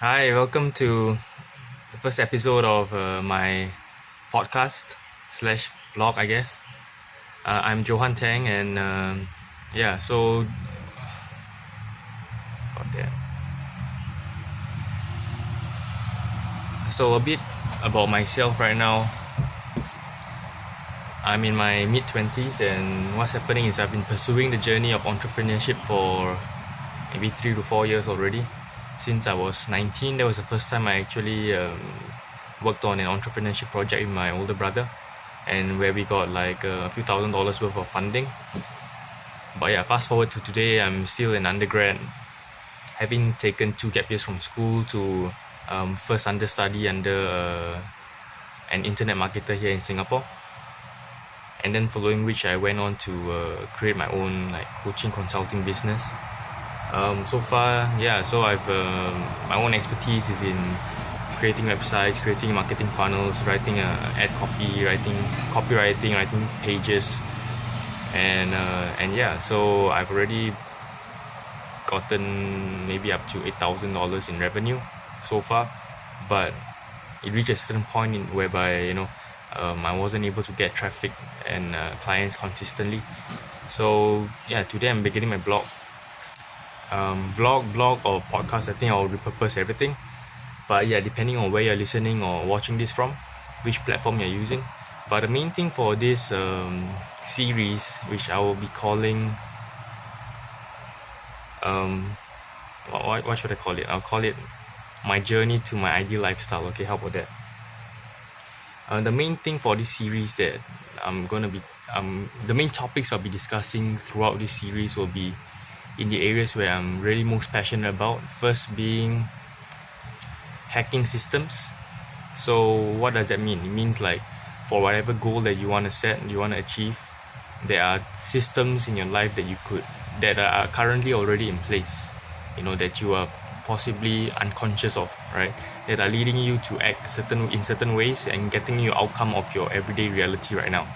Hi, welcome to the first episode of my podcast slash vlog, I guess. I'm Johan Tang, and yeah, so goddamn. So a bit about myself right now. I'm in my mid-20s, and what's happening is I've been pursuing the journey of entrepreneurship for maybe 3 to 4 years already. Since I was 19, that was the first time I actually worked on an entrepreneurship project with my older brother, and where we got like a few $1,000s worth of funding. But yeah, fast forward to today, I'm still an undergrad, having taken 2 gap years from school to first understudy under an internet marketer here in Singapore, and then following which I went on to create my own like coaching consulting business. So far, yeah, so I've my own expertise is in creating websites, creating marketing funnels, writing ad copy, writing copywriting, writing pages, and yeah, so I've already gotten maybe up to $8,000 in revenue so far, but it reached a certain point whereby I wasn't able to get traffic and clients consistently. So yeah, today I'm beginning my blog. Vlog or podcast, I think I'll repurpose everything, but yeah, depending on where you're listening or watching this from, which platform you're using. But the main thing for this series, which I will be calling what should I call it? I'll call it my journey to my ideal lifestyle. Okay, how about that? The main thing for this series that I'm gonna be the main topics I'll be discussing throughout this series will be in the areas where I'm really most passionate about. First being hacking systems. So what does that mean? It means like for whatever goal that you want to set, you want to achieve, there are systems in your life that are currently already in place, that you are possibly unconscious of, right? That are leading you to act in certain ways and getting you outcome of your everyday reality right now.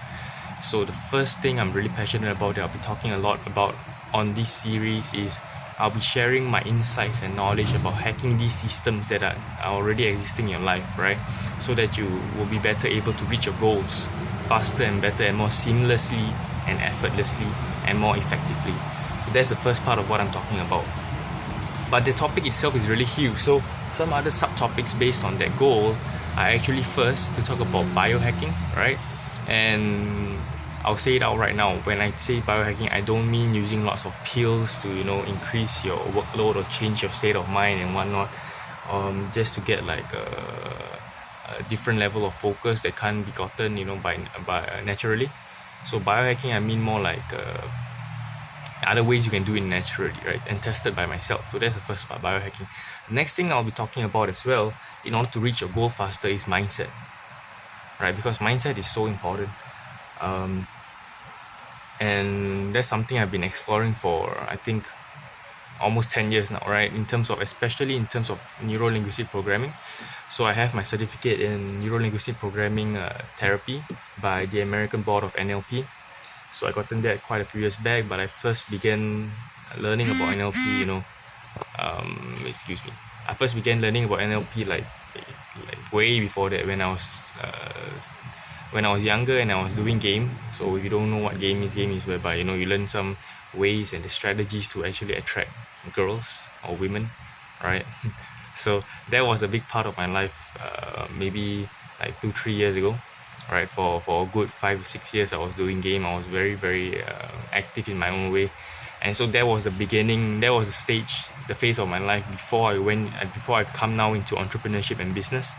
So the first thing I'm really passionate about that I'll be talking a lot about on this series is I'll be sharing my insights and knowledge about hacking these systems that are already existing in your life, right? So that you will be better able to reach your goals faster and better and more seamlessly and effortlessly and more effectively. So that's the first part of what I'm talking about. But the topic itself is really huge. So some other subtopics based on that goal are actually first to talk about biohacking, right? And I'll say it out right now. When I say biohacking, I don't mean using lots of pills to increase your workload or change your state of mind and whatnot, just to get like a different level of focus that can't be gotten by naturally. So biohacking, I mean more like other ways you can do it naturally, right, and tested by myself. So that's the first part, biohacking. The next thing I'll be talking about as well, in order to reach your goal faster, is mindset, right? Because mindset is so important. And that's something I've been exploring for, I think, almost 10 years now, right? Especially in terms of neuro-linguistic programming. So I have my certificate in neuro-linguistic programming therapy by the American Board of NLP. So I gotten that quite a few years back, but I first began learning about NLP, I first began learning about NLP like way before that, when I was younger and I was doing game. So if you don't know what game is whereby you learn some ways and the strategies to actually attract girls or women, right? So that was a big part of my life, maybe like 2-3 years ago, right? For a good 5-6 years I was doing game. I was very, very active in my own way, and so that was the beginning, that was the phase of my life before I've come now into entrepreneurship and business.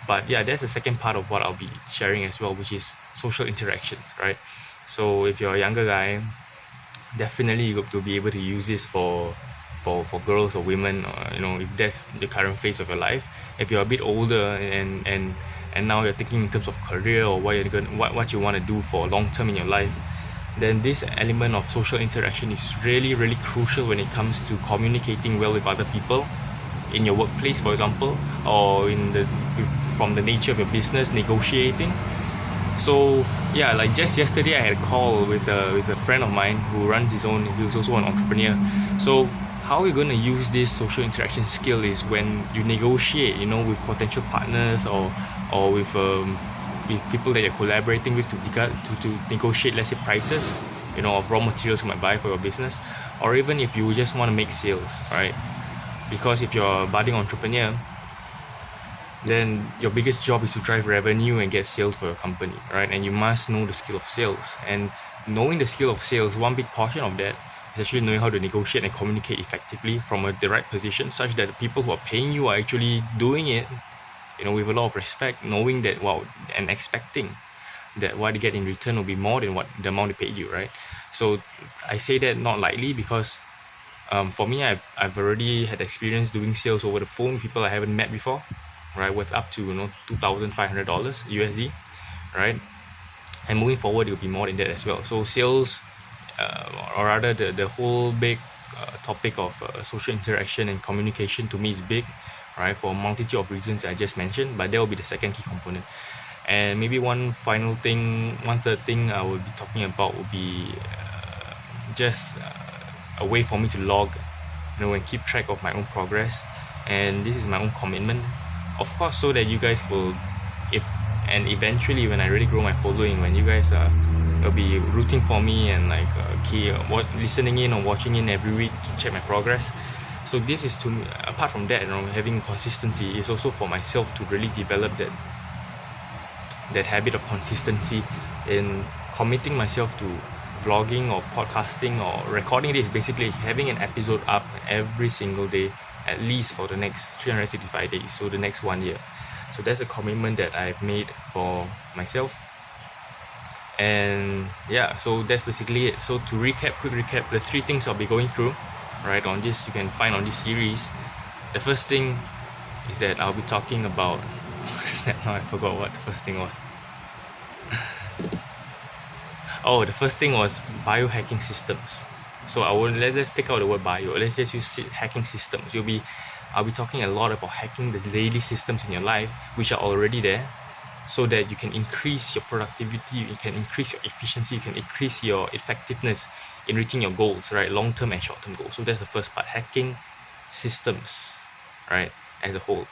But yeah, that's the second part of what I'll be sharing as well, which is social interactions, right? So if you're a younger guy, definitely you got to be able to use this for girls or women, or, if that's the current phase of your life. If you're a bit older and now you're thinking in terms of career or what you want to do for long term in your life, then this element of social interaction is really, really crucial when it comes to communicating well with other people in your workplace, for example, or from the nature of your business, negotiating. So yeah, like just yesterday I had a call with a friend of mine who runs his own. He was also an entrepreneur. So how you're going to use this social interaction skill is when you negotiate, with potential partners or with people that you're collaborating with to negotiate, let's say, prices, of raw materials you might buy for your business, or even if you just want to make sales, right? Because if you're a budding entrepreneur, then your biggest job is to drive revenue and get sales for your company, right? And you must know the skill of sales. And knowing the skill of sales, one big portion of that is actually knowing how to negotiate and communicate effectively from a direct position, such that the people who are paying you are actually doing it, with a lot of respect, knowing that, and expecting that what you get in return will be more than what the amount they paid you, right? So I say that not lightly because for me, I've already had experience doing sales over the phone with people I haven't met before, right, with up to $2,500 USD, right? And moving forward, it will be more than that as well. So sales, or rather the whole big topic of social interaction and communication, to me is big, right, for a multitude of reasons I just mentioned, but that will be the second key component. And maybe one third thing I will be talking about will be just a way for me to log, and keep track of my own progress. And this is my own commitment, of course, so that you guys will, eventually when I really grow my following, when you guys will be rooting for me and listening in or watching in every week to check my progress. So this is, to me, apart from that, having consistency is also for myself to really develop that habit of consistency in committing myself to vlogging or podcasting or recording this, basically having an episode up every single day, at least for the next 365 days, so the next 1 year. So that's a commitment that I've made for myself. And yeah, so that's basically it. So to quick recap, the 3 things I'll be going through, right, on this, you can find on this series. The first thing is that I'll be talking about now I forgot what the first thing was. Oh, the first thing was biohacking systems. So let's take out the word bio. Let's just use hacking systems. I'll be talking a lot about hacking the daily systems in your life, which are already there, so that you can increase your productivity, you can increase your efficiency, you can increase your effectiveness in reaching your goals, right? Long-term and short-term goals. So that's the first part, hacking systems, right, as a whole,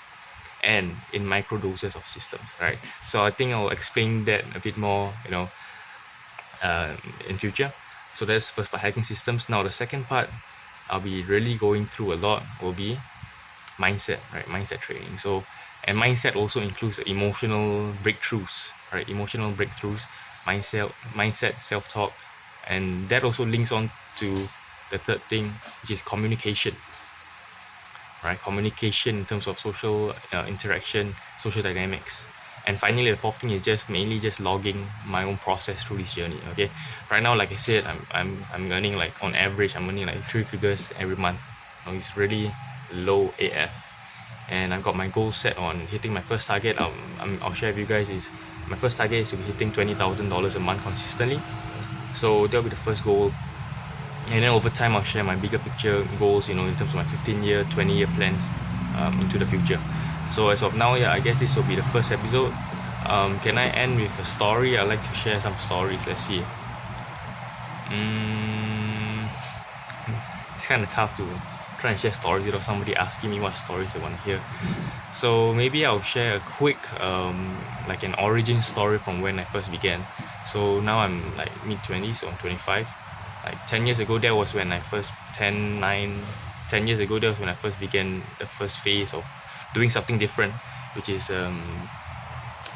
and in micro doses of systems, right? So I think I'll explain that a bit more, in future. So that's first part, hacking systems. Now the second part I'll be really going through a lot will be mindset, right? Mindset training. So, and mindset also includes emotional breakthroughs, right? Emotional breakthroughs, mindset, self-talk, and that also links on to the third thing, which is communication, right? Communication in terms of social interaction, social dynamics. And finally, the fourth thing is mainly logging my own process through this journey. Okay, right now, like I said, I'm earning, like, on average, I'm earning like 3 figures every month. It's really low AF, and I've got my goal set on hitting my first target. I'll share with you guys, is my first target is to be hitting $20,000 a month consistently. So that'll be the first goal, and then over time I'll share my bigger picture goals, in terms of my 15-year, 20-year plans into the future. So as of now, I guess this will be the first episode. Can I end with a story? I'd like to share some stories. Let's see. It's kind of tough to try and share stories without somebody asking me what stories they want to hear. So maybe I'll share a quick, like an origin story from when I first began. So now I'm like mid-20s, so I'm 25. Like 10 years ago, that was when I first, 10 years ago, that was when I first began the first phase of doing something different, which is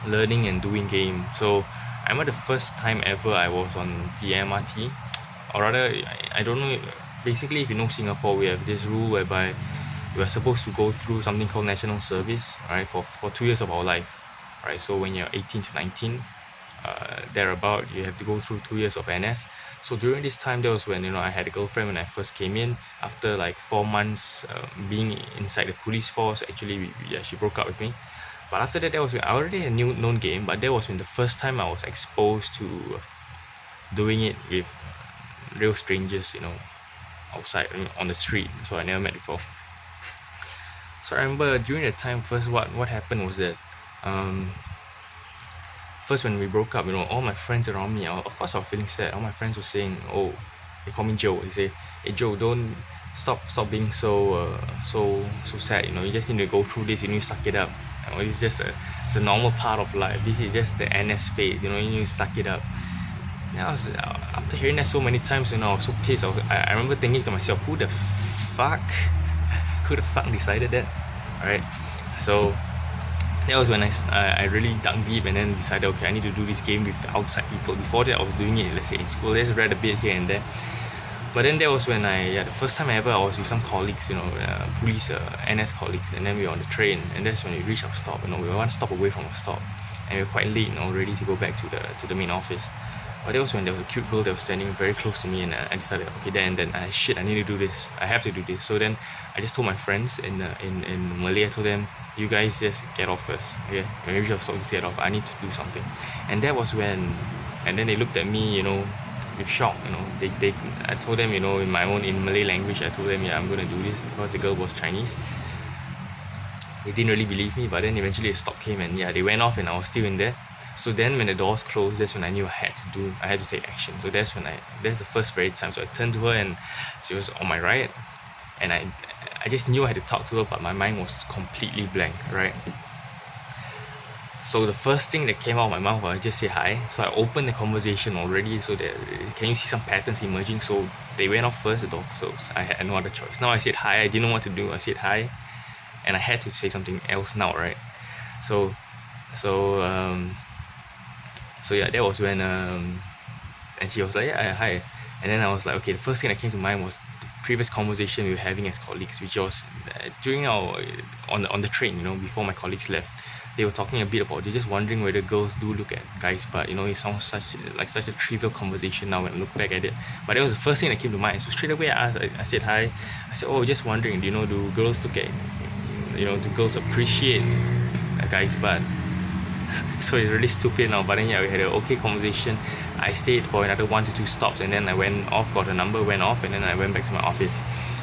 learning and doing game. So I remember the first time ever I was on the MRT, or rather, I don't know, basically if you know Singapore, we have this rule whereby we are supposed to go through something called national service, right, for 2 years of our life, right? So when you're 18 to 19, thereabout, you have to go through 2 years of NS. So during this time, that was when I had a girlfriend when I first came in. After like 4 months being inside the police force, actually she broke up with me. But after that, was when I already had a known game, but that was when the first time I was exposed to doing it with real strangers, outside on the street. So I never met before. So I remember during that time, first what happened was that first when we broke up, all my friends around me, of course I was feeling sad. All my friends were saying, oh, they call me Joe. They say, hey Joe, don't stop being so sad. You know, you just need to go through this. You need to suck it up. You know, it's a normal part of life. This is just the NS phase. You know, you need to suck it up. And after hearing that so many times, you know, I was so pissed. I remember thinking to myself, who the fuck decided that? Alright, so that was when I really dug deep and then decided, okay, I need to do this game with outside people. Before that, I was doing it, let's say, in school. Just read a bit here and there. But then that was when the first time ever, I was with some colleagues, you know, police, NS colleagues, and then we were on the train, and that's when we reached our stop. You know, we were one stop away from our stop, and we were quite late, you know, ready to go back to the main office. But that was when there was a cute girl that was standing very close to me, and I decided, okay, then shit, I need to do this. I have to do this. So then I just told my friends in Malay. I told them, you guys just get off first. Okay, when we reach our stop, just get off. I need to do something. And that was when, and then they looked at me, you know, with shock. You know, I told them, you know, in Malay language, I told them, yeah, I'm gonna do this, because the girl was Chinese. They didn't really believe me, but then eventually a stop came, and yeah, they went off, and I was still in there. So then when the doors closed, that's when I knew I had to take action. So that's the first very time. So I turned to her, and she was on my right, and I just knew I had to talk to her, but my mind was completely blank, right? So the first thing that came out of my mouth was just say hi. So I opened the conversation already, so that can you see some patterns emerging? So they went off first, the door closed. I had no other choice. Now I said hi. I didn't know what to do. I said hi, and I had to say something else now, right? So yeah, that was when and she was like, yeah, hi. And then I was like, okay, the first thing that came to mind was the previous conversation we were having as colleagues, which was during our on the train, you know, before my colleagues left. They were talking a bit about, they're just wondering whether girls do look at guys, but you know, it sounds such a trivial conversation now when I look back at it. But that was the first thing that came to mind. So straight away I said hi. I said, oh, just wondering, you know, do girls look at, you know, do girls appreciate a guy's butt? So it's really stupid now, but then yeah, we had an okay conversation. I stayed for another 1 to 2 stops, and then I went off, got a number, went off, and then I went back to my office.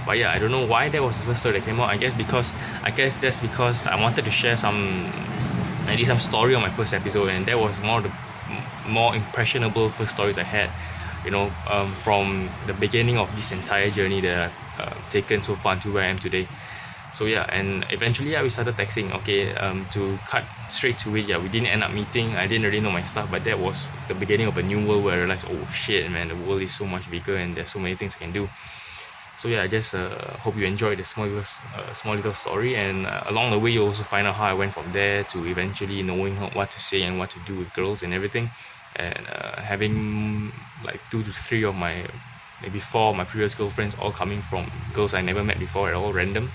But yeah, I don't know why that was the first story that came out. I guess that's because I wanted to share some story on my first episode, and that was more impressionable first stories I had, you know, from the beginning of this entire journey that I've taken so far to where I am today. So yeah, and eventually we started texting. Okay, to cut straight to it, yeah, we didn't end up meeting. I didn't really know my stuff, but that was the beginning of a new world where I realized, oh shit, man, the world is so much bigger and there's so many things I can do. So yeah, I just hope you enjoyed the small little story, and along the way you also find out how I went from there to eventually knowing what to say and what to do with girls and everything, and having like 2 to 3 of maybe 4 of my previous girlfriends all coming from girls I never met before at all, random.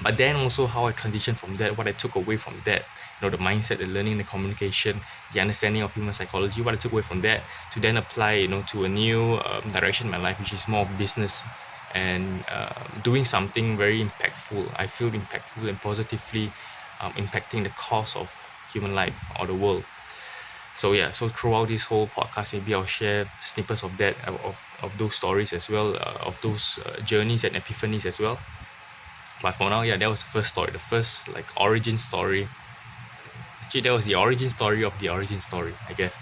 But then also how I transitioned from that, what I took away from that, you know, the mindset, the learning, the communication, the understanding of human psychology, what I took away from that to then apply, you know, to a new direction in my life, which is more business and doing something very impactful. I feel impactful and positively impacting the cause of human life or the world. So yeah, so throughout this whole podcast, maybe I'll share snippets of that, of those stories as well, of those journeys and epiphanies as well. But for now, yeah, that was the first story, the first like origin story. Actually, that was the origin story of the origin story, I guess.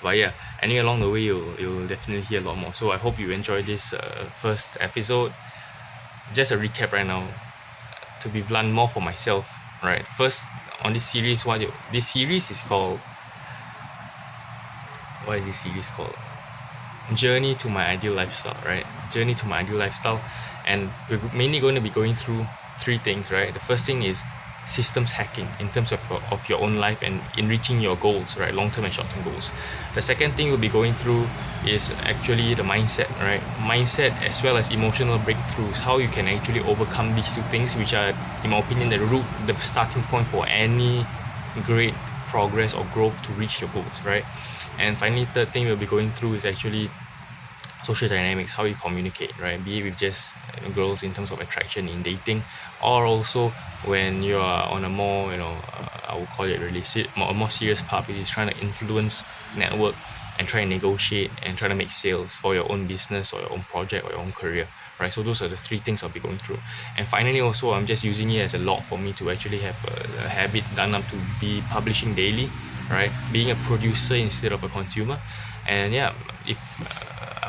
But yeah, anyway, along the way, you'll definitely hear a lot more. So I hope you enjoyed this first episode. Just a recap right now, to be blunt, more for myself, right? First, on this series, this series is called, what is this series called? Journey to My Ideal Lifestyle, right? Journey to My Ideal Lifestyle. And we're mainly going to be going through 3 things, right? The first thing is systems hacking in terms of your own life and in reaching your goals, right? Long-term and short-term goals. The second thing we'll be going through is actually the mindset, right? Mindset as well as emotional breakthroughs, how you can actually overcome these 2 things, which are, in my opinion, the starting point for any great progress or growth to reach your goals, right? And finally, third thing we'll be going through is actually social dynamics, how you communicate, right? Be it with just girls in terms of attraction in dating, or also when you are on a more, I would call it really a more serious path, which is trying to influence, network, and try and negotiate and try to make sales for your own business or your own project or your own career, right? So those are the 3 things I'll be going through. And finally, also, I'm just using it as a log for me to actually have a habit done up to be publishing daily, right? Being a producer instead of a consumer. And yeah, if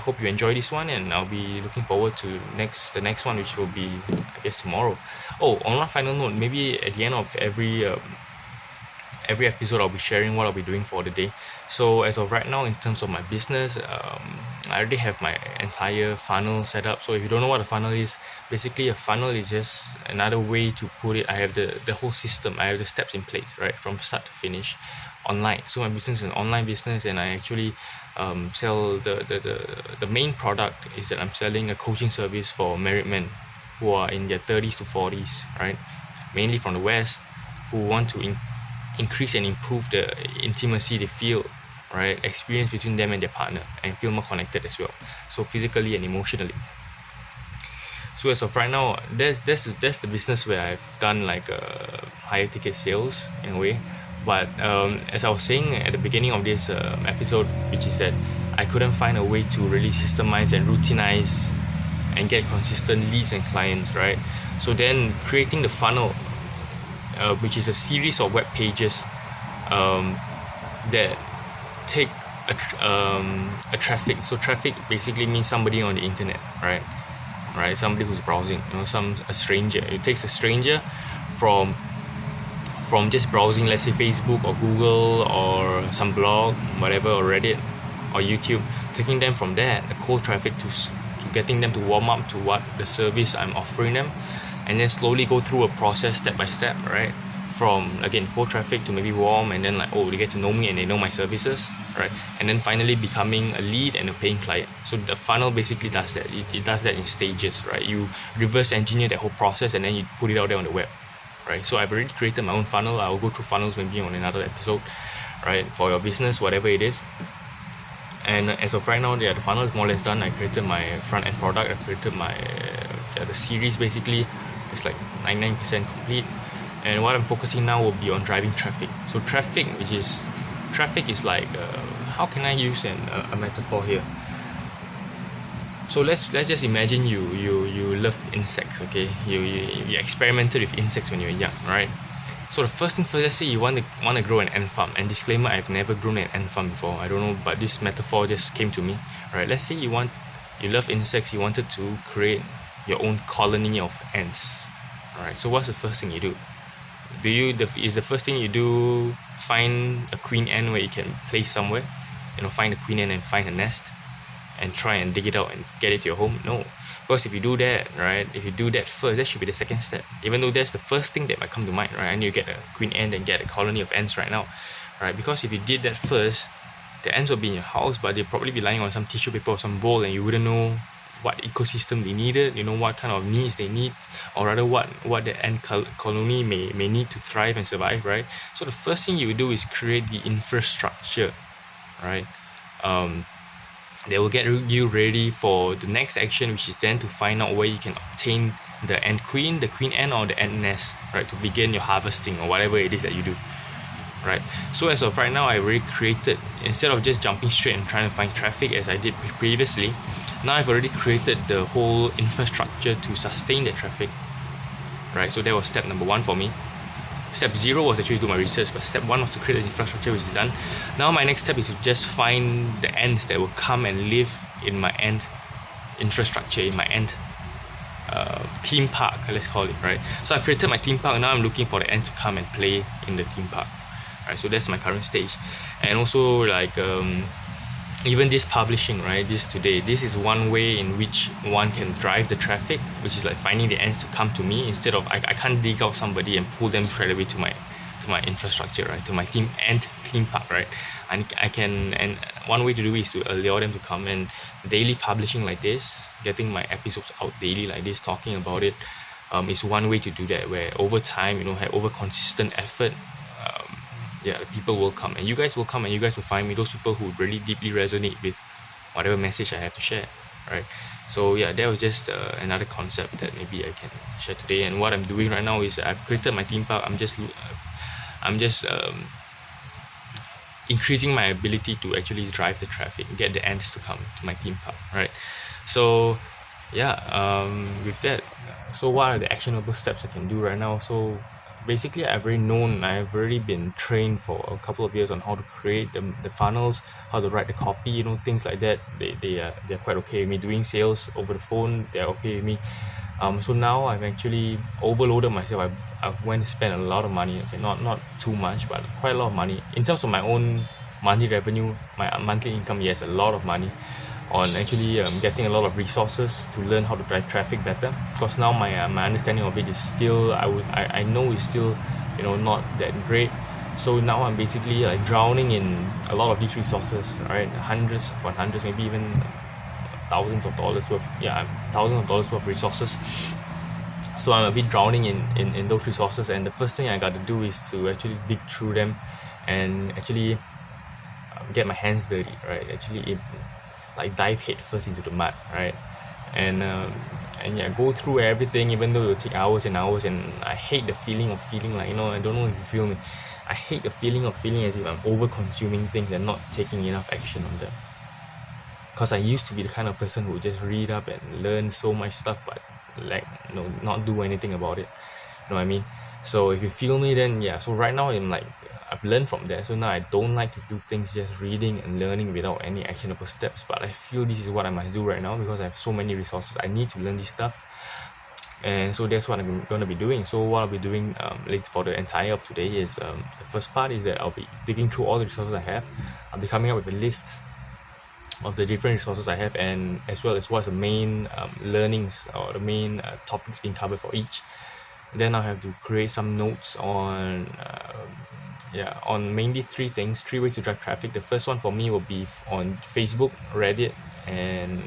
hope you enjoy this one, and I'll be looking forward to the next one, which will be, I guess, tomorrow. Oh, on one final note, maybe at the end of every episode I'll be sharing what I'll be doing for the day. So as of right now, in terms of my business, I already have my entire funnel set up. So if you don't know what a funnel is, basically a funnel is just another way to put it. I have the whole system, I have the steps in place, right, from start to finish, online. So my business is an online business, and I actually sell the main product is that I'm selling a coaching service for married men who are in their 30s to 40s, right, mainly from the West, who want to increase and improve the intimacy they feel, right, experience between them and their partner, and feel more connected as well, so physically and emotionally. So as of right now, that's the business where I've done like higher ticket sales in a way. But as I was saying at the beginning of this episode, which is that I couldn't find a way to really systemize and routinize and get consistent leads and clients, right? So then creating the funnel, which is a series of web pages that take a traffic. So traffic basically means somebody on the internet, right? Somebody who's browsing, a stranger. It takes a stranger from just browsing, let's say Facebook or Google or some blog, whatever, or Reddit or YouTube, taking them from there, the cold traffic, to getting them to warm up to what the service I'm offering them, and then slowly go through a process step by step, right? From, again, cold traffic to maybe warm, and then like, oh, they get to know me and they know my services, right? And then finally becoming a lead and a paying client. So the funnel basically does that. It does that in stages, right? You reverse engineer that whole process and then you put it out there on the web, right? So I've already created my own funnel. I will go through funnels maybe on another episode, right? For your business, whatever it is. And as of right now, the funnel is more or less done. I created my front end product. I created my the series basically. It's like 99% complete. And what I'm focusing now will be on driving traffic. So traffic is like, how can I use a metaphor here? So let's just imagine you love insects, okay? You experimented with insects when you were young, right? So the first thing first, let's say you want to grow an ant farm. And disclaimer, I've never grown an ant farm before. I don't know, but this metaphor just came to me, right? Let's say you love insects. You wanted to create your own colony of ants, right? So what's the first thing you do? Is the first thing you do find a queen ant where you can place somewhere? Find a queen ant and find a nest and try and dig it out and get it to your home? No. Because if you do that, right, if you do that first, that should be the second step. Even though that's the first thing that might come to mind, right? I need to get a queen ant and get a colony of ants right now, right? Because if you did that first, the ants will be in your house, but they'll probably be lying on some tissue paper or some bowl, and you wouldn't know what ecosystem they needed, what kind of needs they need, or rather what the ant colony may need to thrive and survive, right? So the first thing you do is create the infrastructure, right? They will get you ready for the next action, which is then to find out where you can obtain the queen ant, or the ant nest, right, to begin your harvesting or whatever it is that you do, right? So as of right now, I already created, instead of just jumping straight and trying to find traffic as I did previously, now I've already created the whole infrastructure to sustain that traffic, right? So that was step number 1 for me. Step 0 was actually to do my research, but step 1 was to create the infrastructure, which is done. Now my next step is to just find the ants that will come and live in my ant infrastructure, in my ant theme park, let's call it, right? So I've created my theme park. Now I'm looking for the ants to come and play in the theme park, right? So that's my current stage. And also, like, even this publishing, right, this is one way in which one can drive the traffic, which is like finding the ants to come to me, instead of I can't dig out somebody and pull them straight away to my infrastructure, right, to my theme park, right? And and one way to do it is to allure them to come. And daily publishing like this, getting my episodes out daily like this, talking about it, is one way to do that, where over time, over consistent effort, people will come, and you guys will come, and you guys will find me those people who really deeply resonate with whatever message I have to share, right? So that was just another concept that maybe I can share today. And what I'm doing right now is I've created my theme park. I'm just increasing my ability to actually drive the traffic, get the ants to come to my theme park, right? So with that, so what are the actionable steps I can do right now? So basically I've already been trained for a couple of years on how to create the funnels, how to write the copy, things like that. They're quite okay with me doing sales over the phone. They're okay with me. So now I've actually overloaded myself. I've went to spend a lot of money. Okay, not too much, but quite a lot of money in terms of my own monthly revenue, my monthly income. Yes, a lot of money on actually getting a lot of resources to learn how to drive traffic better, because now my understanding of it is still, I know it's still not that great. So now I'm basically like drowning in a lot of these resources, right? Hundreds upon hundreds, maybe even thousands of dollars worth, thousands of dollars worth of resources. So I'm a bit drowning in those resources, and the first thing I got to do is to actually dig through them and actually get my hands dirty, right? Actually like dive head first into the mud, right? And yeah, go through everything, even though it will take hours and hours. And I hate the feeling of feeling like, I don't know if you feel me, I hate the feeling of feeling as if I'm over consuming things and not taking enough action on them. Because I used to be the kind of person who would just read up and learn so much stuff, but like not do anything about it. You know what I mean? So if you feel me, then yeah. So right now I'm like, I've learned from that. So now I don't like to do things just reading and learning without any actionable steps. But I feel this is what I must do right now, because I have so many resources. I need to learn this stuff. And so that's what I'm going to be doing. So what I'll be doing for the entire of today is the first part is that I'll be digging through all the resources I have. I'll be coming up with a list of the different resources I have, and as well as what's the main learnings or the main topics being covered for each. Then I'll have to create some notes on mainly three ways to drive traffic. The first one for me will be on Facebook, Reddit, and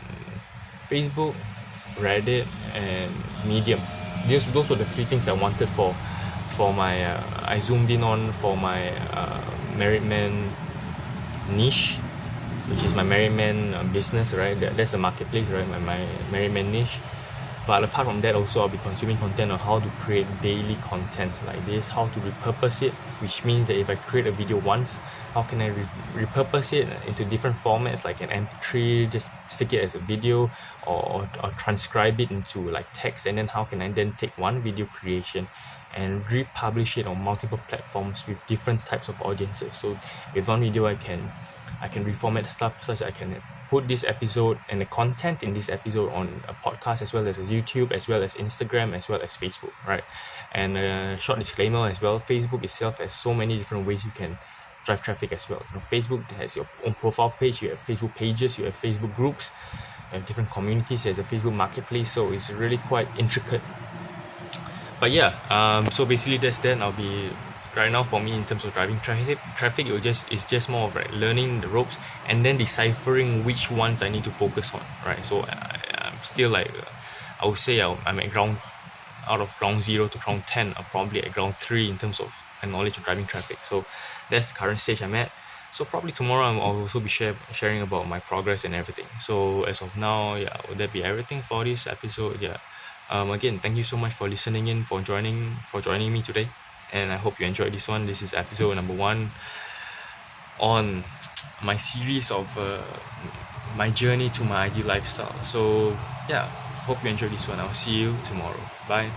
Medium. Those were the three things I wanted for my I zoomed in on for my married man niche, which is my married man business, right? That's the marketplace, right? My married man niche. But apart from that, also I'll be consuming content on how to create daily content like this, how to repurpose it, which means that if I create a video once, how can I repurpose it into different formats, like an MP3, just stick it as a video, or transcribe it into like text, and then how can I then take one video creation and republish it on multiple platforms with different types of audiences. So with one video I can reformat stuff such that I can put this episode and the content in this episode on a podcast, as well as a YouTube, as well as Instagram, as well as Facebook, right? And a short disclaimer as well, Facebook itself has so many different ways you can drive traffic as well. Facebook has your own profile page, you have Facebook pages, you have Facebook groups, you have different communities, there's a Facebook marketplace, so it's really quite intricate. But yeah, so basically that's that. I'll be right now, for me, in terms of driving traffic, it's just more of like learning the ropes and then deciphering which ones I need to focus on, right? So I'm still like, I would say I'm at out of ground 0 to ground 10, I'm probably at ground 3 in terms of my knowledge of driving traffic. So that's the current stage I'm at. So probably tomorrow I'll also be sharing about my progress and everything. So as of now, would that be everything for this episode? Again, thank you so much for listening in, for joining me today. And I hope you enjoyed this one. This is episode number 1 on my series of my journey to my ideal lifestyle. So yeah, hope you enjoyed this one. I'll see you tomorrow. Bye.